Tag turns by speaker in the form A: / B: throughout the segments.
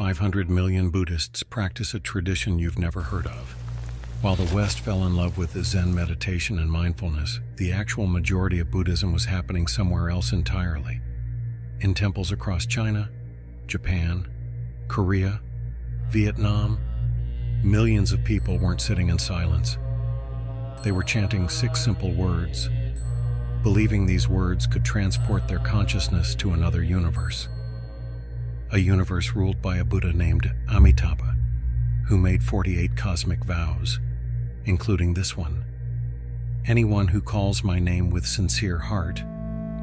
A: 500 million Buddhists practice a tradition you've never heard of. While the West fell in love with the Zen meditation and mindfulness, the actual majority of Buddhism was happening somewhere else entirely. In temples across China, Japan, Korea, Vietnam, millions of people weren't sitting in silence. They were chanting 6 simple words, believing these words could transport their consciousness to another universe. A universe ruled by a Buddha named Amitabha, who made 48 cosmic vows, including this one. Anyone who calls my name with sincere heart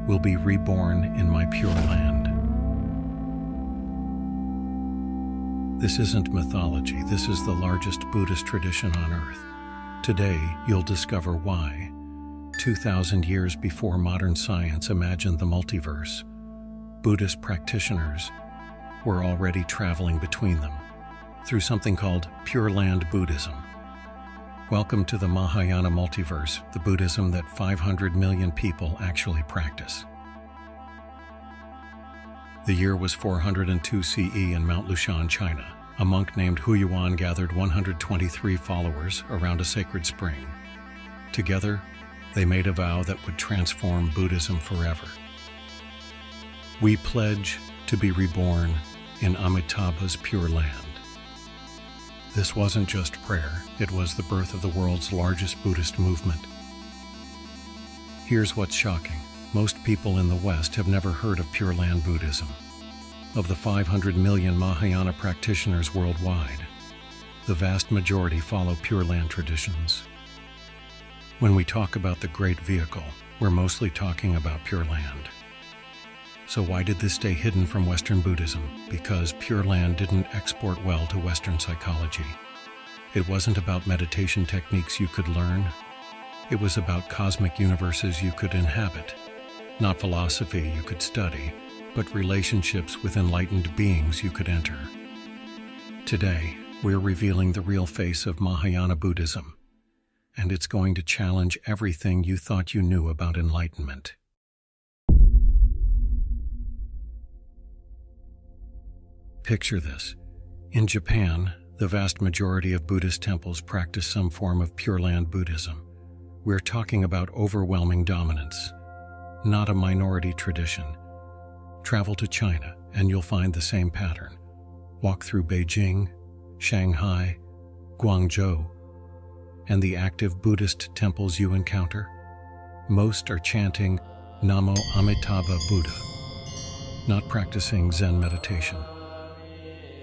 A: will be reborn in my Pure Land. This isn't mythology, this is the largest Buddhist tradition on earth. Today, you'll discover why, 2,000 years before modern science imagined the multiverse, Buddhist practitioners were already traveling between them through something called Pure Land Buddhism. Welcome to the Mahayana Multiverse, the Buddhism that 500 million people actually practice. The year was 402 CE in Mount Lushan, China. A monk named Huiyuan gathered 123 followers around a sacred spring. Together, they made a vow that would transform Buddhism forever. We pledge to be reborn in Amitabha's Pure Land. This wasn't just prayer, it was the birth of the world's largest Buddhist movement. Here's what's shocking. Most people in the West have never heard of Pure Land Buddhism. Of the 500 million Mahayana practitioners worldwide, the vast majority follow Pure Land traditions. When we talk about the Great Vehicle, we're mostly talking about Pure Land. So why did this stay hidden from Western Buddhism? Because Pure Land didn't export well to Western psychology. It wasn't about meditation techniques you could learn. It was about cosmic universes you could inhabit. Not philosophy you could study, but relationships with enlightened beings you could enter. Today, we're revealing the real face of Mahayana Buddhism, and it's going to challenge everything you thought you knew about enlightenment. Picture this. In Japan, the vast majority of Buddhist temples practice some form of Pure Land Buddhism. We're talking about overwhelming dominance, not a minority tradition. Travel to China and you'll find the same pattern. Walk through Beijing, Shanghai, Guangzhou, and the active Buddhist temples you encounter, most are chanting Namo Amitabha Buddha, not practicing Zen meditation.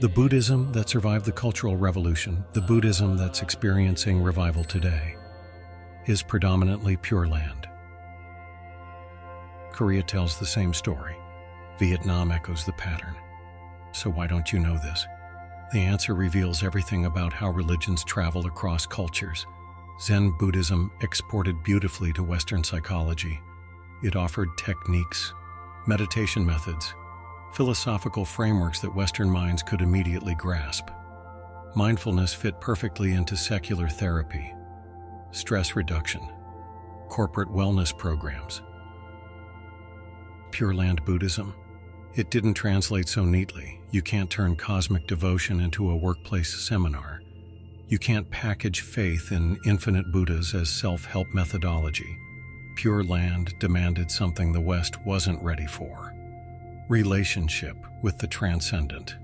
A: The Buddhism that survived the Cultural Revolution, the Buddhism that's experiencing revival today, is predominantly Pure Land. Korea tells the same story. Vietnam echoes the pattern. So why don't you know this? The answer reveals everything about how religions travel across cultures. Zen Buddhism exported beautifully to Western psychology. It offered techniques, meditation methods, philosophical frameworks that Western minds could immediately grasp. Mindfulness fit perfectly into secular therapy, stress reduction, corporate wellness programs. Pure Land Buddhism, it didn't translate so neatly. You can't turn cosmic devotion into a workplace seminar. You can't package faith in infinite Buddhas as self-help methodology. Pure Land demanded something the West wasn't ready for. Relationship with the transcendent.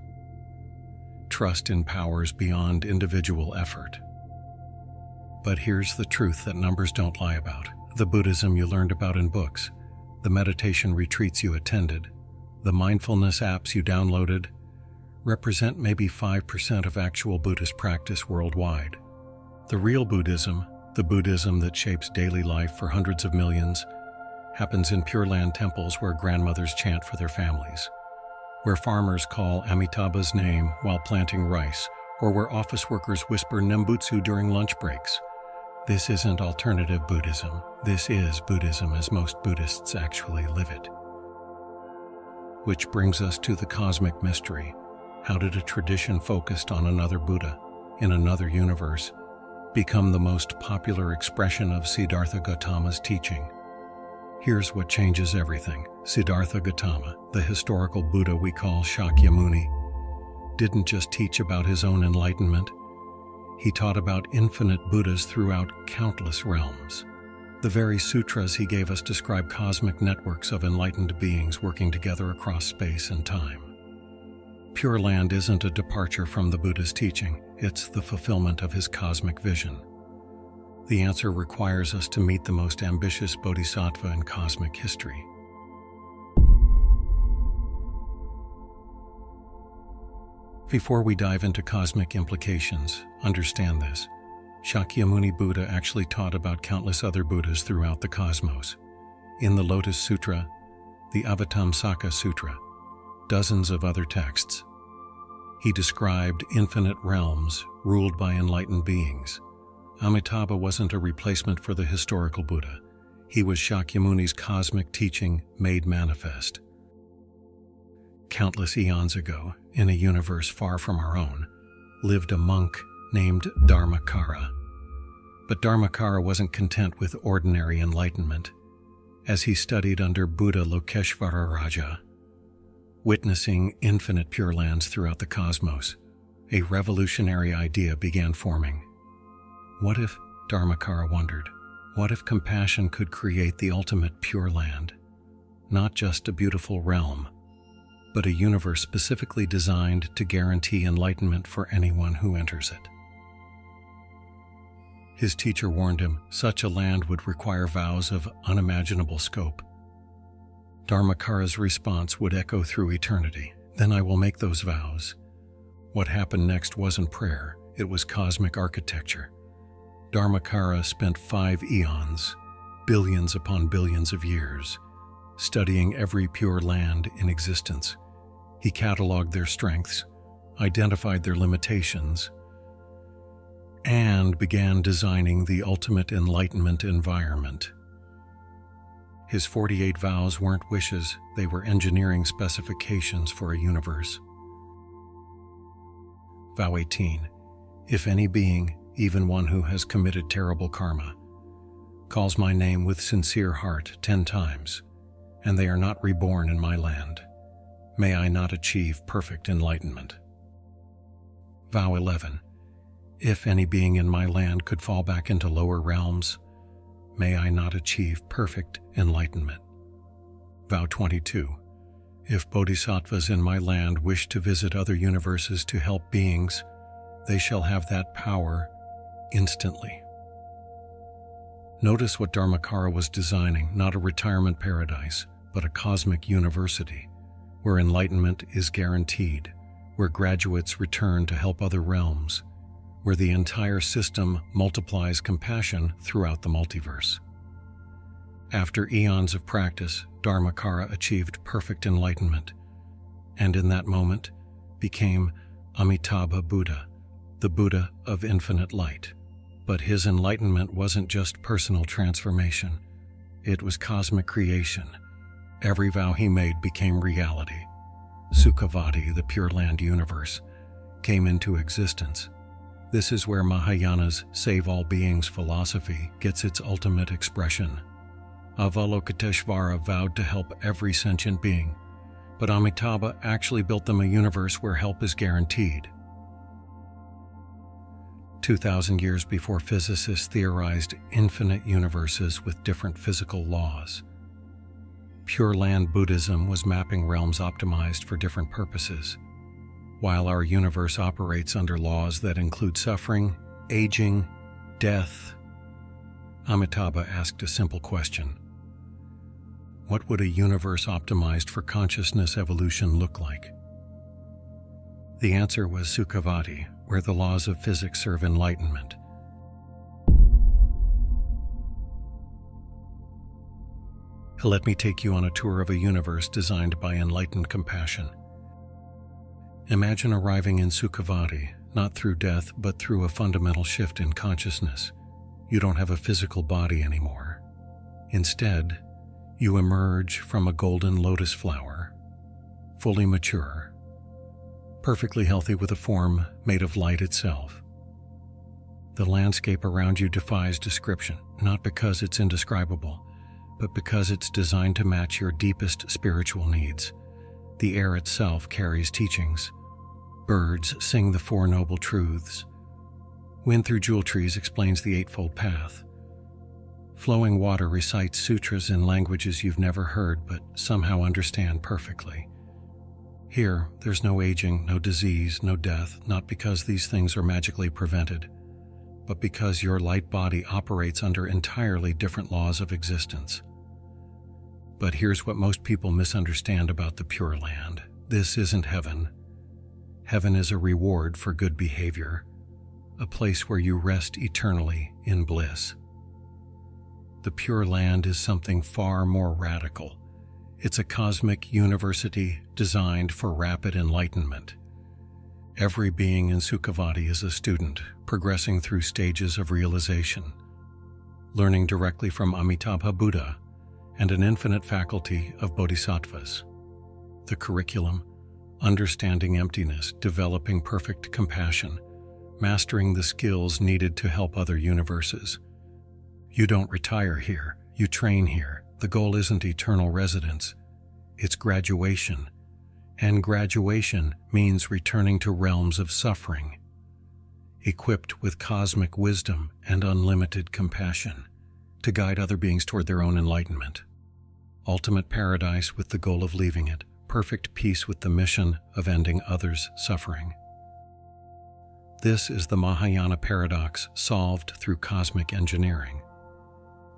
A: Trust in powers beyond individual effort. But here's the truth that numbers don't lie about. The Buddhism you learned about in books, the meditation retreats you attended, the mindfulness apps you downloaded, represent maybe 5% of actual Buddhist practice worldwide. The real Buddhism, the Buddhism that shapes daily life for hundreds of millions, happens in Pure Land temples where grandmothers chant for their families, where farmers call Amitabha's name while planting rice, or where office workers whisper Nembutsu during lunch breaks. This isn't alternative Buddhism. This is Buddhism as most Buddhists actually live it. Which brings us to the cosmic mystery. How did a tradition focused on another Buddha, in another universe, become the most popular expression of Siddhartha Gautama's teaching? Here's what changes everything. Siddhartha Gautama, the historical Buddha we call Shakyamuni, didn't just teach about his own enlightenment. He taught about infinite Buddhas throughout countless realms. The very sutras he gave us describe cosmic networks of enlightened beings working together across space and time. Pure Land isn't a departure from the Buddha's teaching, it's the fulfillment of his cosmic vision. The answer requires us to meet the most ambitious bodhisattva in cosmic history. Before we dive into cosmic implications, understand this. Shakyamuni Buddha actually taught about countless other Buddhas throughout the cosmos. In the Lotus Sutra, the Avatamsaka Sutra, dozens of other texts. He described infinite realms ruled by enlightened beings. Amitabha wasn't a replacement for the historical Buddha. He was Shakyamuni's cosmic teaching made manifest. Countless eons ago, in a universe far from our own, lived a monk named Dharmakara. But Dharmakara wasn't content with ordinary enlightenment. As he studied under Buddha Lokeshvara Raja, witnessing infinite Pure Lands throughout the cosmos, a revolutionary idea began forming. What if, Dharmakara wondered, what if compassion could create the ultimate Pure Land? Not just a beautiful realm, but a universe specifically designed to guarantee enlightenment for anyone who enters it. His teacher warned him such a land would require vows of unimaginable scope. Dharmakara's response would echo through eternity. Then I will make those vows. What happened next wasn't prayer, it was cosmic architecture. Dharmakara spent 5 eons, billions upon billions of years, studying every Pure Land in existence. He cataloged their strengths, identified their limitations, and began designing the ultimate enlightenment environment. His 48 vows weren't wishes, they were engineering specifications for a universe. Vow 18. If any being, even one who has committed terrible karma, calls my name with sincere heart 10 times, and they are not reborn in my land, may I not achieve perfect enlightenment. Vow 11. If any being in my land could fall back into lower realms, may I not achieve perfect enlightenment. Vow 22. If bodhisattvas in my land wish to visit other universes to help beings, they shall have that power instantly. Notice what Dharmakara was designing, not a retirement paradise, but a cosmic university, where enlightenment is guaranteed, where graduates return to help other realms, where the entire system multiplies compassion throughout the multiverse. After eons of practice, Dharmakara achieved perfect enlightenment, and in that moment became Amitabha Buddha, the Buddha of infinite light. But his enlightenment wasn't just personal transformation, it was cosmic creation. Every vow he made became reality. Sukhavati, the Pure Land universe, came into existence. This is where Mahayana's Save All Beings philosophy gets its ultimate expression. Avalokiteshvara vowed to help every sentient being, but Amitabha actually built them a universe where help is guaranteed. 2,000 years before physicists theorized infinite universes with different physical laws, Pure Land Buddhism was mapping realms optimized for different purposes. While our universe operates under laws that include suffering, aging, death, Amitabha asked a simple question. What would a universe optimized for consciousness evolution look like? The answer was Sukhavati, where the laws of physics serve enlightenment. Let me take you on a tour of a universe designed by enlightened compassion. Imagine arriving in Sukhavati, not through death, but through a fundamental shift in consciousness. You don't have a physical body anymore. Instead, you emerge from a golden lotus flower, fully mature, perfectly healthy with a form made of light itself. The landscape around you defies description, not because it's indescribable, but because it's designed to match your deepest spiritual needs. The air itself carries teachings. Birds sing the Four Noble Truths. Wind through jewel trees explains the Eightfold Path. Flowing water recites sutras in languages you've never heard but somehow understand perfectly. Here, there's no aging, no disease, no death, not because these things are magically prevented, but because your light body operates under entirely different laws of existence. But here's what most people misunderstand about the Pure Land. This isn't heaven. Heaven is a reward for good behavior, a place where you rest eternally in bliss. The Pure Land is something far more radical. It's a cosmic university designed for rapid enlightenment. Every being in Sukhavati is a student, progressing through stages of realization, learning directly from Amitabha Buddha and an infinite faculty of bodhisattvas. The curriculum: understanding emptiness, developing perfect compassion, mastering the skills needed to help other universes. You don't retire here, you train here. The goal isn't eternal residence, it's graduation. And graduation means returning to realms of suffering, equipped with cosmic wisdom and unlimited compassion to guide other beings toward their own enlightenment. Ultimate paradise with the goal of leaving it, perfect peace with the mission of ending others' suffering. This is the Mahayana paradox solved through cosmic engineering.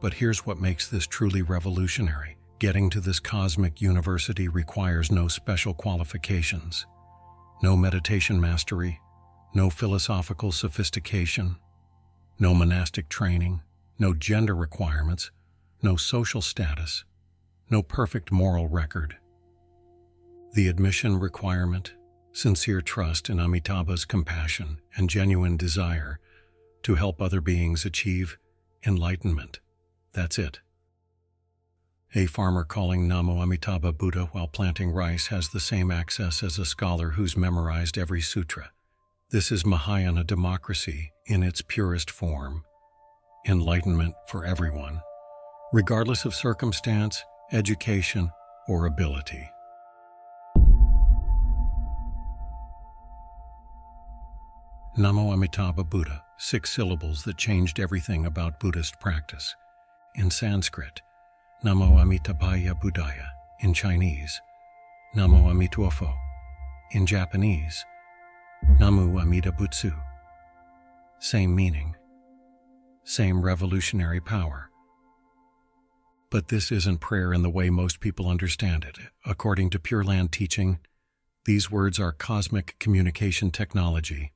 A: But here's what makes this truly revolutionary. Getting to this cosmic university requires no special qualifications, no meditation mastery, no philosophical sophistication, no monastic training, no gender requirements, no social status, no perfect moral record. The admission requirement: sincere trust in Amitabha's compassion and genuine desire to help other beings achieve enlightenment. That's it. A farmer calling Namo Amitabha Buddha while planting rice has the same access as a scholar who's memorized every sutra. This is Mahayana democracy in its purest form. Enlightenment for everyone, regardless of circumstance, education, or ability. Namo Amitabha Buddha, 6 syllables that changed everything about Buddhist practice. In Sanskrit, Namo Amitabhaya Buddhaya. In Chinese, Namo Amituofo. In Japanese, Namo Nembutsu. Same meaning, same revolutionary power. But this isn't prayer in the way most people understand it. According to Pure Land teaching, these words are cosmic communication technology,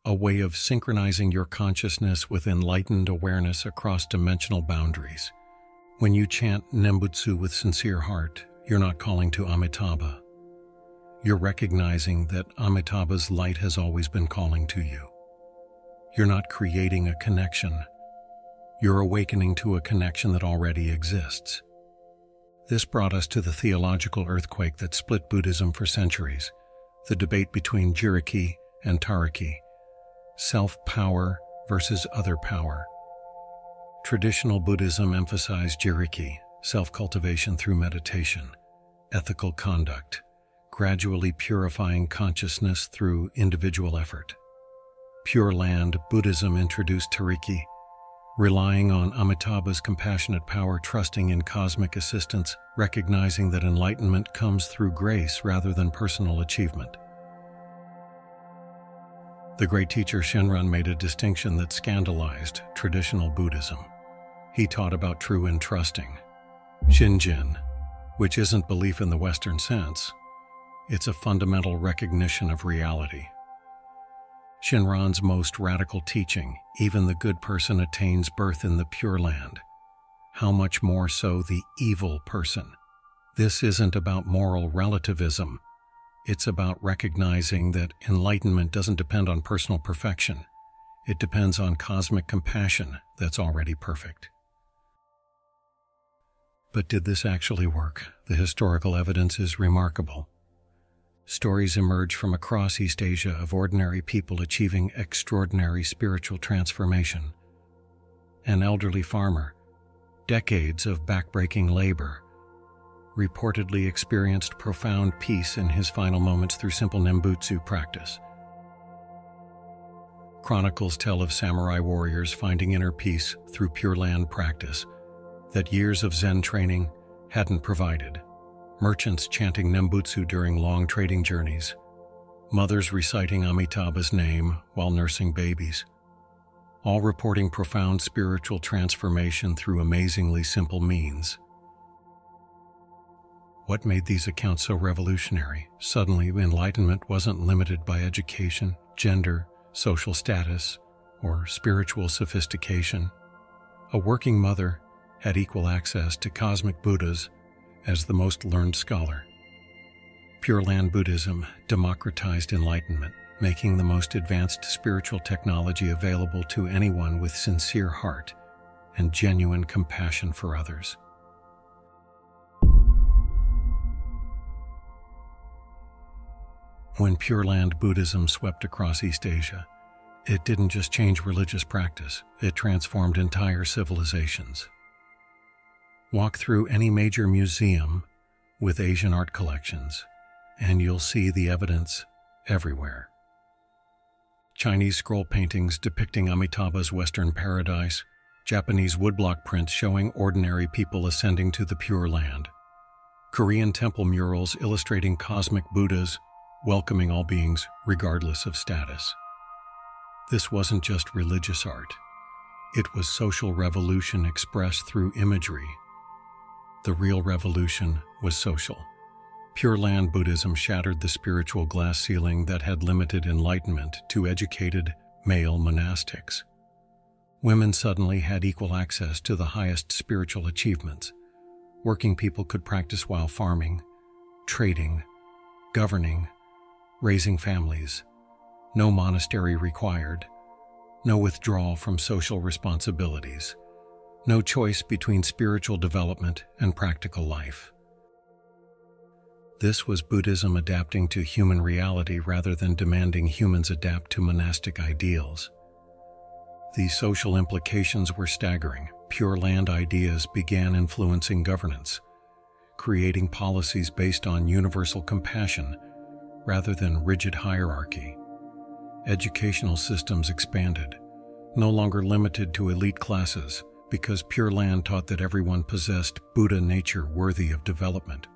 A: a way of synchronizing your consciousness with enlightened awareness across dimensional boundaries. When you chant Nembutsu with sincere heart, you're not calling to Amitabha. You're recognizing that Amitabha's light has always been calling to you. You're not creating a connection. You're awakening to a connection that already exists. This brought us to the theological earthquake that split Buddhism for centuries, the debate between Jiriki and Tariki, self-power versus other power. Traditional Buddhism emphasized Jiriki, self-cultivation through meditation, ethical conduct, gradually purifying consciousness through individual effort. Pure Land Buddhism introduced Tariki, relying on Amitabha's compassionate power, trusting in cosmic assistance, recognizing that enlightenment comes through grace rather than personal achievement. The great teacher Shinran made a distinction that scandalized traditional Buddhism. He taught about true entrusting, Shinjin, which isn't belief in the Western sense. It's a fundamental recognition of reality. Shinran's most radical teaching: even the good person attains birth in the Pure Land. How much more so the evil person? This isn't about moral relativism. It's about recognizing that enlightenment doesn't depend on personal perfection. It depends on cosmic compassion that's already perfect. But did this actually work? The historical evidence is remarkable. Stories emerge from across East Asia of ordinary people achieving extraordinary spiritual transformation. An elderly farmer, decades of backbreaking labor, reportedly experienced profound peace in his final moments through simple Nembutsu practice, Chronicles tell of samurai warriors finding inner peace through Pure Land practice that years of Zen training hadn't provided. Merchants chanting Nembutsu during long trading journeys. Mothers reciting Amitabha's name while nursing babies. All reporting profound spiritual transformation through amazingly simple means. What made these accounts so revolutionary? Suddenly, enlightenment wasn't limited by education, gender, social status, or spiritual sophistication. A working mother had equal access to cosmic Buddhas as the most learned scholar. Pure Land Buddhism democratized enlightenment, making the most advanced spiritual technology available to anyone with sincere heart and genuine compassion for others. When Pure Land Buddhism swept across East Asia, it didn't just change religious practice, it transformed entire civilizations. Walk through any major museum with Asian art collections, and you'll see the evidence everywhere. Chinese scroll paintings depicting Amitabha's Western paradise, Japanese woodblock prints showing ordinary people ascending to the Pure Land, Korean temple murals illustrating cosmic Buddhas welcoming all beings regardless of status. This wasn't just religious art. It was social revolution expressed through imagery. The real revolution was social. Pure Land Buddhism shattered the spiritual glass ceiling that had limited enlightenment to educated male monastics. Women suddenly had equal access to the highest spiritual achievements. Working people could practice while farming, trading, governing, raising families. No monastery required. No withdrawal from social responsibilities. No choice between spiritual development and practical life. This was Buddhism adapting to human reality rather than demanding humans adapt to monastic ideals. The social implications were staggering. Pure Land ideas began influencing governance, creating policies based on universal compassion rather than rigid hierarchy. Educational systems expanded, no longer limited to elite classes, because Pure Land taught that everyone possessed Buddha nature worthy of development.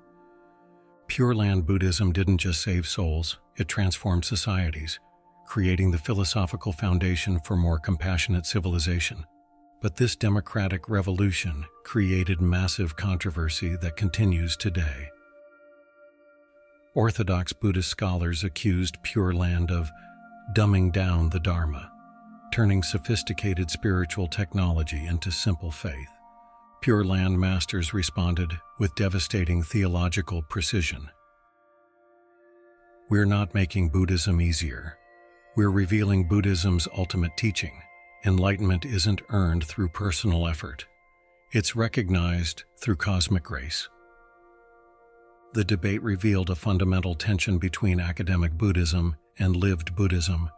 A: Pure Land Buddhism didn't just save souls, it transformed societies, creating the philosophical foundation for more compassionate civilization. But this democratic revolution created massive controversy that continues today. Orthodox Buddhist scholars accused Pure Land of dumbing down the Dharma, turning sophisticated spiritual technology into simple faith. Pure Land masters responded with devastating theological precision. We're not making Buddhism easier. We're revealing Buddhism's ultimate teaching. Enlightenment isn't earned through personal effort. It's recognized through cosmic grace. The debate revealed a fundamental tension between academic Buddhism and lived Buddhism,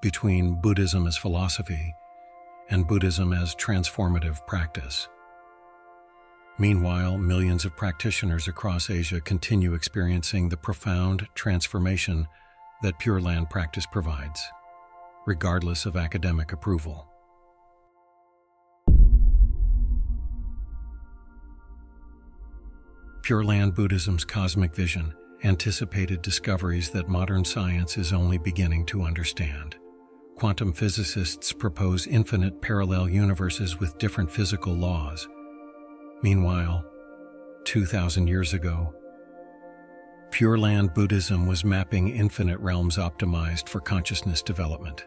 A: between Buddhism as philosophy and Buddhism as transformative practice. Meanwhile, millions of practitioners across Asia continue experiencing the profound transformation that Pure Land practice provides, regardless of academic approval. Pure Land Buddhism's cosmic vision anticipated discoveries that modern science is only beginning to understand. Quantum physicists propose infinite parallel universes with different physical laws. Meanwhile, 2,000 years ago, Pure Land Buddhism was mapping infinite realms optimized for consciousness development.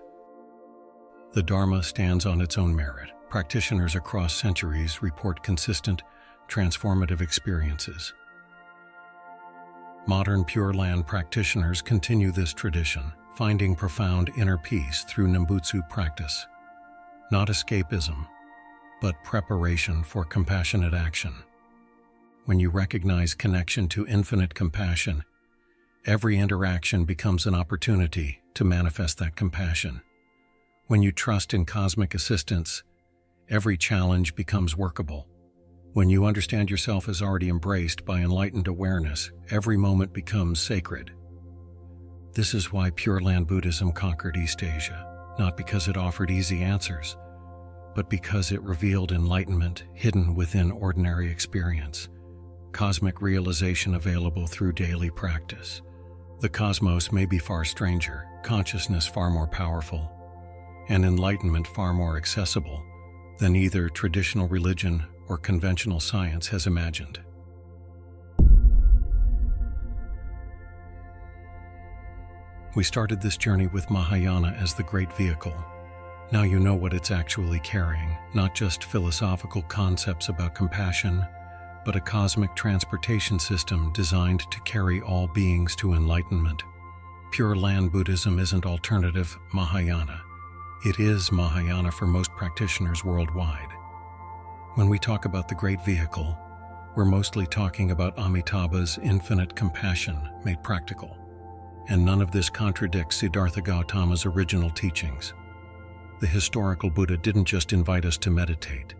A: The Dharma stands on its own merit. Practitioners across centuries report consistent, transformative experiences. Modern Pure Land practitioners continue this tradition, finding profound inner peace through Nembutsu practice. Not escapism, but preparation for compassionate action. When you recognize connection to infinite compassion, every interaction becomes an opportunity to manifest that compassion. When you trust in cosmic assistance, every challenge becomes workable. When you understand yourself as already embraced by enlightened awareness, every moment becomes sacred. This is why Pure Land Buddhism conquered East Asia. not because it offered easy answers, but because it revealed enlightenment hidden within ordinary experience, cosmic realization available through daily practice. The cosmos may be far stranger, consciousness far more powerful, and enlightenment far more accessible than either traditional religion or conventional science has imagined. We started this journey with Mahayana as the great vehicle. Now you know what it's actually carrying, not just philosophical concepts about compassion, but a cosmic transportation system designed to carry all beings to enlightenment. Pure Land Buddhism isn't alternative Mahayana. It is Mahayana for most practitioners worldwide. When we talk about the great vehicle, we're mostly talking about Amitabha's infinite compassion made practical. And none of this contradicts Siddhartha Gautama's original teachings. The historical Buddha didn't just invite us to meditate.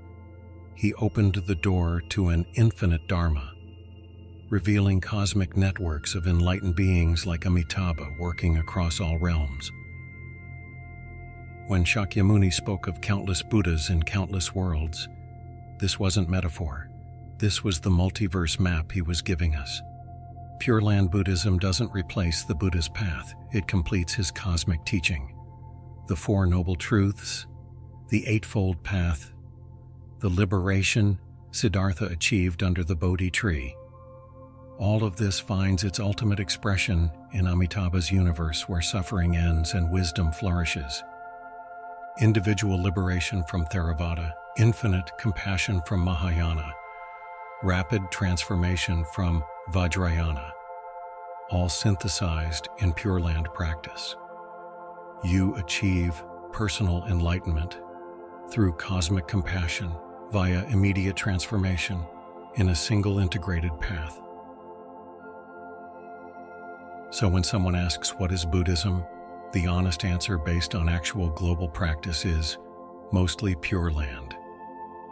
A: He opened the door to an infinite Dharma, revealing cosmic networks of enlightened beings like Amitabha working across all realms. When Shakyamuni spoke of countless Buddhas in countless worlds, this wasn't metaphor. This was the multiverse map he was giving us. Pure Land Buddhism doesn't replace the Buddha's path, it completes his cosmic teaching. The Four Noble Truths, the Eightfold Path, the liberation Siddhartha achieved under the Bodhi tree. All of this finds its ultimate expression in Amitabha's universe where suffering ends and wisdom flourishes. Individual liberation from Theravada, infinite compassion from Mahayana, rapid transformation from Vajrayana, all synthesized in Pure Land practice. You achieve personal enlightenment through cosmic compassion via immediate transformation in a single integrated path. So when someone asks what is Buddhism, the honest answer based on actual global practice is mostly Pure Land,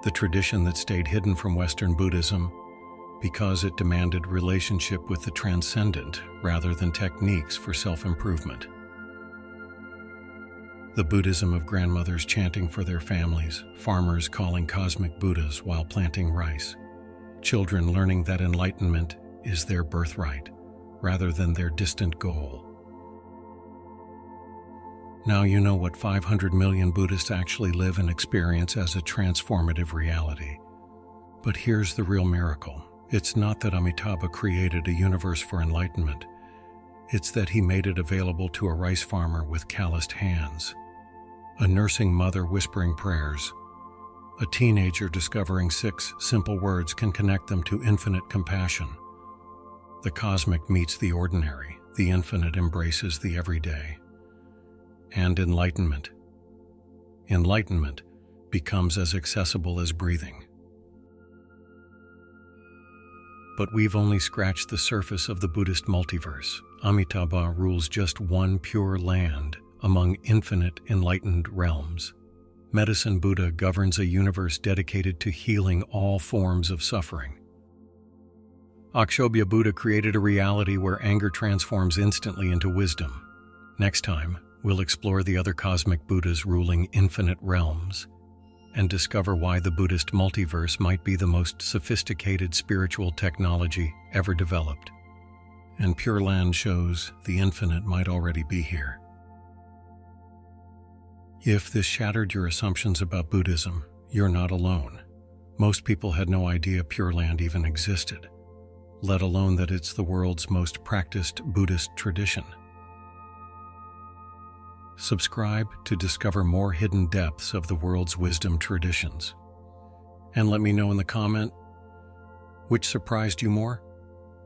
A: the tradition that stayed hidden from Western Buddhism because it demanded relationship with the transcendent rather than techniques for self-improvement. The Buddhism of grandmothers chanting for their families, farmers calling cosmic Buddhas while planting rice, children learning that enlightenment is their birthright rather than their distant goal. Now you know what 500 million Buddhists actually live and experience as a transformative reality. But here's the real miracle. It's not that Amitabha created a universe for enlightenment. It's that he made it available to a rice farmer with calloused hands, a nursing mother whispering prayers, a teenager discovering 6 simple words can connect them to infinite compassion. The cosmic meets the ordinary, the infinite embraces the everyday. And enlightenment. Enlightenment becomes as accessible as breathing. But we've only scratched the surface of the Buddhist multiverse. Amitabha rules just one pure land among infinite enlightened realms. Medicine Buddha governs a universe dedicated to healing all forms of suffering. Akshobhya Buddha created a reality where anger transforms instantly into wisdom. Next time, we'll explore the other cosmic Buddhas ruling infinite realms and discover why the Buddhist multiverse might be the most sophisticated spiritual technology ever developed. And Pure Land shows the infinite might already be here. If this shattered your assumptions about Buddhism, you're not alone. Most people had no idea Pure Land even existed, let alone that it's the world's most practiced Buddhist tradition. Subscribe to discover more hidden depths of the world's wisdom traditions. And let me know in the comment, which surprised you more?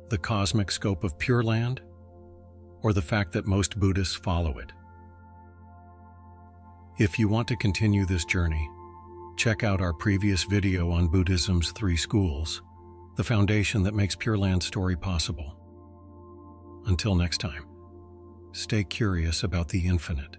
A: The cosmic scope of Pure Land, or the fact that most Buddhists follow it? If you want to continue this journey, check out our previous video on Buddhism's 3 schools, the foundation that makes Pure Land's story possible. Until next time, stay curious about the infinite.